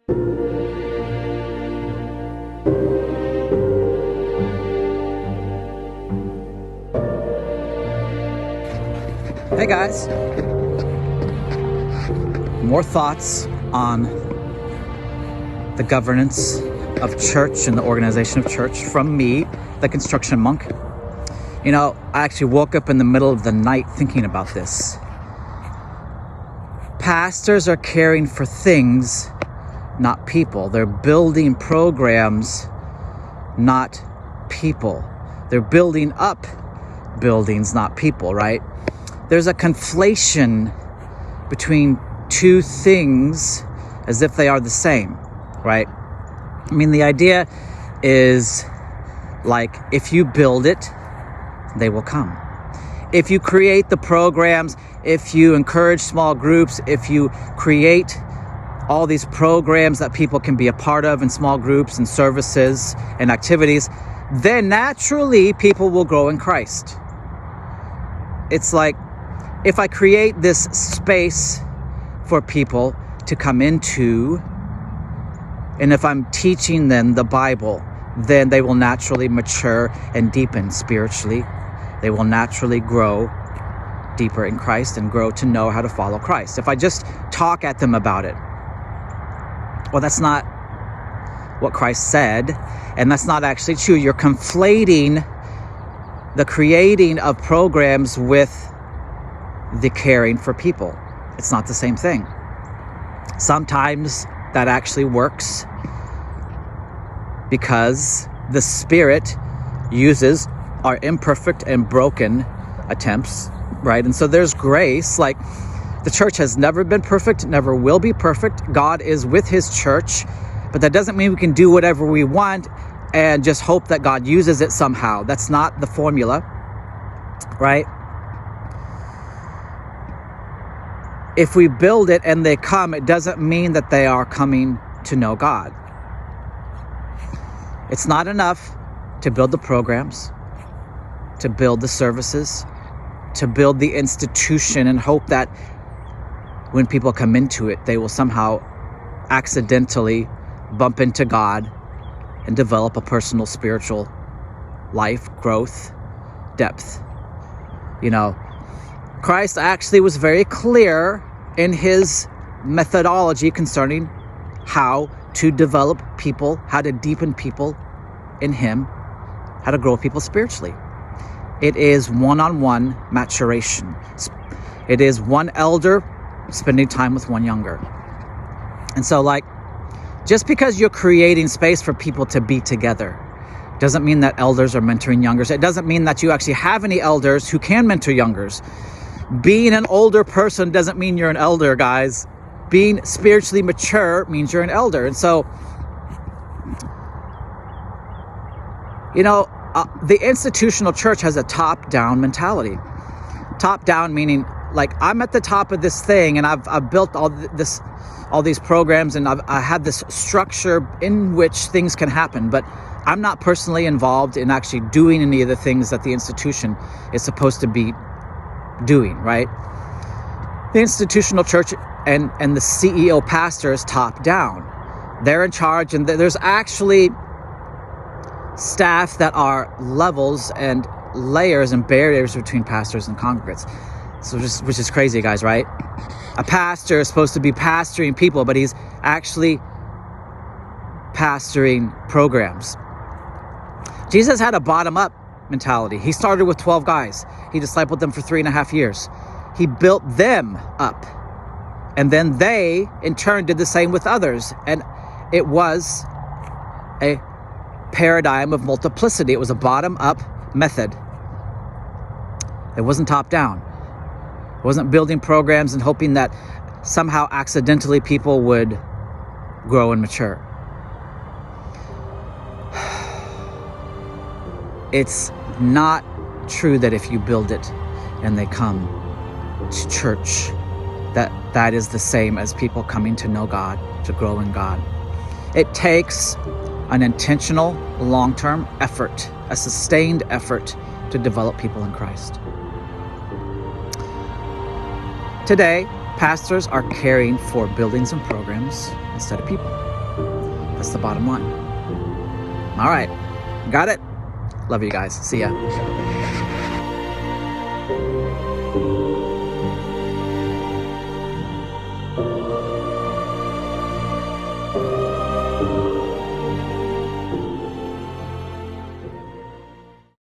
Hey guys, more thoughts on the governance of church and the organization of church from me, the construction monk. You know, I actually woke up in the middle of the night thinking about this. Pastors are caring for things, not people. They're building programs, not people. They're building up buildings, not people, right? There's a conflation between two things as if they are the same, right? I mean, the idea is like, if you build it, they will come. If you create the programs, if you encourage small groups, if you create all these programs that people can be a part of in small groups and services and activities, then naturally people will grow in Christ. It's like, if I create this space for people to come into, and if I'm teaching them the Bible, then they will naturally mature and deepen spiritually. They will naturally grow deeper in Christ and grow to know how to follow Christ. If I just talk at them about it, well, that's not what Christ said, and that's not actually true. You're conflating the creating of programs with the caring for people. It's not the same thing. Sometimes that actually works because the Spirit uses our imperfect and broken attempts, right? And so there's grace. Like, the church has never been perfect, never will be perfect. God is with his church, but that doesn't mean we can do whatever we want and just hope that God uses it somehow. That's not the formula, right? If we build it and they come, it doesn't mean that they are coming to know God. It's not enough to build the programs, to build the services, to build the institution and hope that when people come into it, they will somehow accidentally bump into God and develop a personal spiritual life, growth, depth. You know, Christ actually was very clear in his methodology concerning how to develop people, how to deepen people in him, how to grow people spiritually. It is one-on-one maturation. It is one elder spending time with one younger. And so, like, just because you're creating space for people to be together doesn't mean that elders are mentoring youngers. It doesn't mean that you actually have any elders who can mentor youngers. Being an older person doesn't mean you're an elder, guys. Being spiritually mature means you're an elder. And so, you know, the institutional church has a top-down mentality. Top-down meaning, like, I'm at the top of this thing, and I've built all these programs, and I have this structure in which things can happen, but I'm not personally involved in actually doing any of the things that the institution is supposed to be doing, right? The institutional church and the CEO pastor is top down. They're in charge, and there's actually staff that are levels and layers and barriers between pastors and congregants. So which is crazy, guys, right? A pastor is supposed to be pastoring people, but he's actually pastoring programs. Jesus had a bottom-up mentality. He started with 12 guys. He discipled them for 3.5 years. He built them up. And then they, in turn, did the same with others. And it was a paradigm of multiplicity. It was a bottom-up method. It wasn't top-down. It wasn't building programs and hoping that somehow accidentally people would grow and mature. It's not true that if you build it and they come to church, that is the same as people coming to know God, to grow in God. It takes an intentional, long-term effort, a sustained effort to develop people in Christ. Today, pastors are caring for buildings and programs instead of people. That's the bottom line. All right. Got it? Love you guys. See ya.